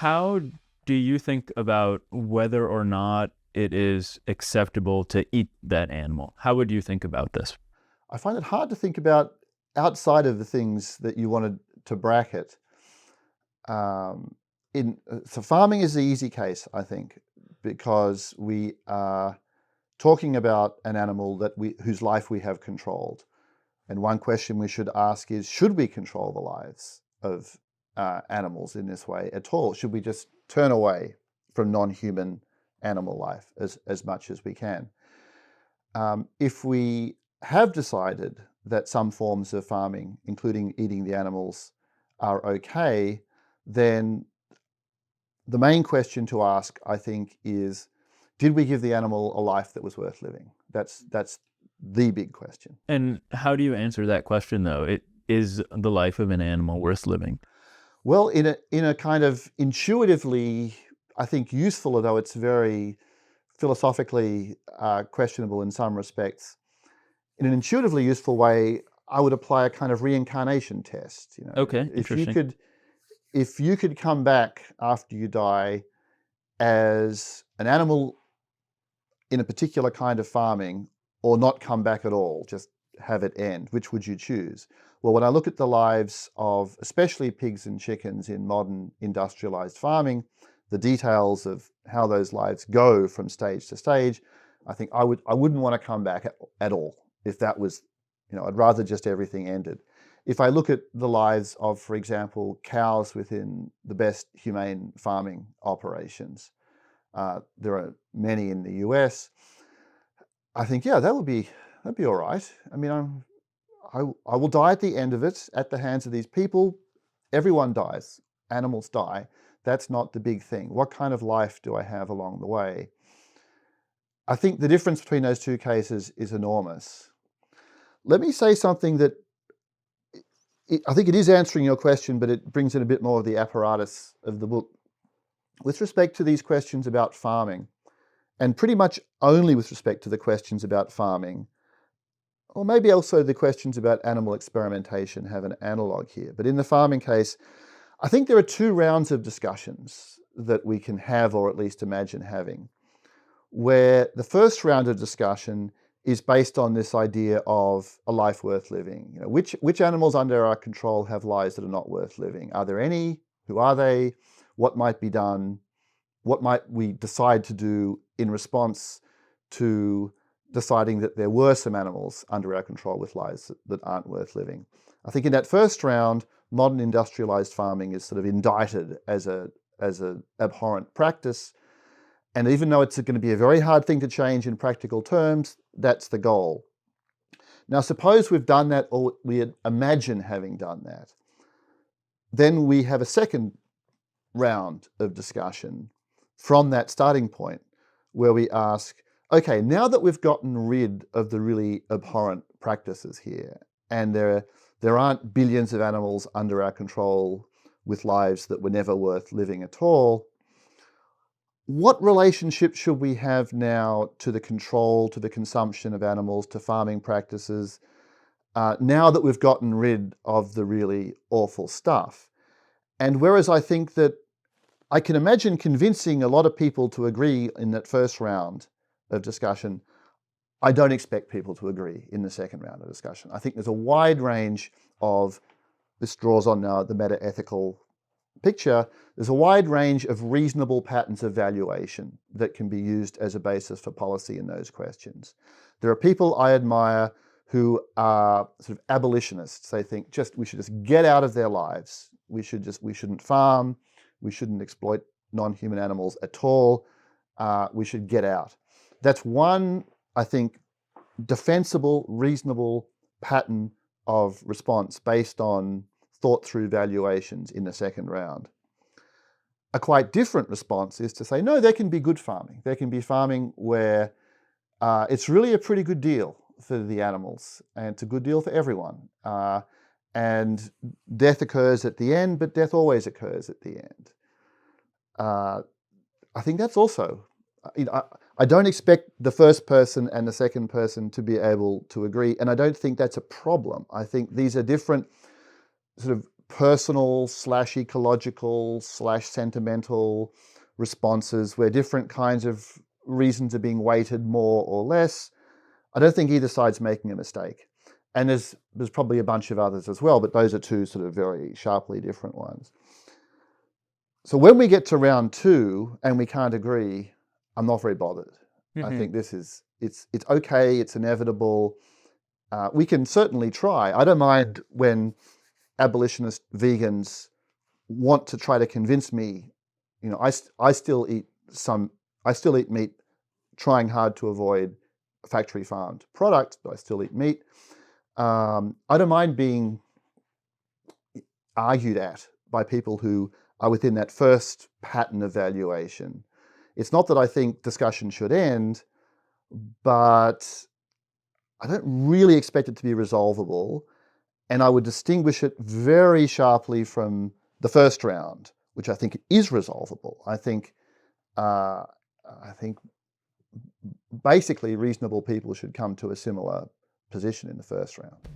How do you think about whether or not it is acceptable to eat that animal? How would you think about this? I find it hard to think about outside of the things that you wanted to bracket. Um, so farming is the easy case, I think, because we are talking about an animal whose life we have controlled. And one question we should ask is, should we control the lives of animals in this way at all? Should we just turn away from non-human animal life as much as we can? If we have decided that some forms of farming, including eating the animals, are okay, then the main question to ask, I think, is, did we give the animal a life that was worth living? That's the big question. And how do you answer that question, though? Is the life of an animal worth living? Well, in a kind of intuitively, I think, useful, although it's very philosophically questionable in some respects, in an intuitively useful way, I would apply a kind of reincarnation test. Okay, If you interesting. could come back after you die as an animal in a particular kind of farming, or not come back at all, just have it end, which would you choose? Well, when I look at the lives of especially pigs and chickens in modern industrialized farming, the details of how those lives go from stage to stage, I think I wouldn't want to come back at all if that was, I'd rather just everything ended. If I look at the lives of, for example, cows within the best humane farming operations, there are many in the US. I think, yeah, that'd be all right. I mean, I will die at the end of it at the hands of these people. Everyone dies. Animals die. That's not the big thing. What kind of life do I have along the way? I think the difference between those two cases is enormous. Let me say something that I think it is answering your question, but it brings in a bit more of the apparatus of the book. With respect to these questions about farming, and pretty much only with respect to the questions about farming, or maybe also the questions about animal experimentation have an analog here. But in the farming case, I think there are two rounds of discussions that we can have, or at least imagine having, where the first round of discussion is based on this idea of a life worth living. Which animals under our control have lives that are not worth living? Are there any? Who are they? What might be done? What might we decide to do in response to deciding that there were some animals under our control with lives that aren't worth living? I think in that first round, modern industrialized farming is sort of indicted as a abhorrent practice. And even though it's going to be a very hard thing to change in practical terms, that's the goal. Now, suppose we've done that, or we imagine having done that. Then we have a second round of discussion from that starting point, where we ask, okay, now that we've gotten rid of the really abhorrent practices here, and there aren't billions of animals under our control with lives that were never worth living at all, what relationship should we have now to the control, to the consumption of animals, to farming practices, now that we've gotten rid of the really awful stuff? And whereas I think that I can imagine convincing a lot of people to agree in that first round of discussion, I don't expect people to agree in the second round of discussion. I think there's a wide range of, this draws on now the metaethical picture, there's a wide range of reasonable patterns of valuation that can be used as a basis for policy in those questions. There are people I admire who are sort of abolitionists. They think we should just get out of their lives. We shouldn't farm. We shouldn't exploit non-human animals at all. We should get out. That's one, I think, defensible, reasonable pattern of response based on thought-through valuations in the second round. A quite different response is to say, no, there can be good farming. There can be farming where it's really a pretty good deal for the animals, and it's a good deal for everyone. And death occurs at the end, but death always occurs at the end. I think that's also, I don't expect the first person and the second person to be able to agree, and I don't think that's a problem. I think these are different sort of personal / ecological / sentimental responses where different kinds of reasons are being weighted more or less. I don't think either side's making a mistake. And there's probably a bunch of others as well, but those are two sort of very sharply different ones. So when we get to round 2 and we can't agree, I'm not very bothered. I think it's okay, it's inevitable. We can certainly try. I don't mind when abolitionist vegans want to try to convince me, I still eat meat, trying hard to avoid factory farmed products, but I still eat meat. I don't mind being argued at by people who are within that first pattern of valuation. It's not that I think discussion should end, but I don't really expect it to be resolvable. And I would distinguish it very sharply from the first round, which I think is resolvable. I think basically reasonable people should come to a similar position in the first round.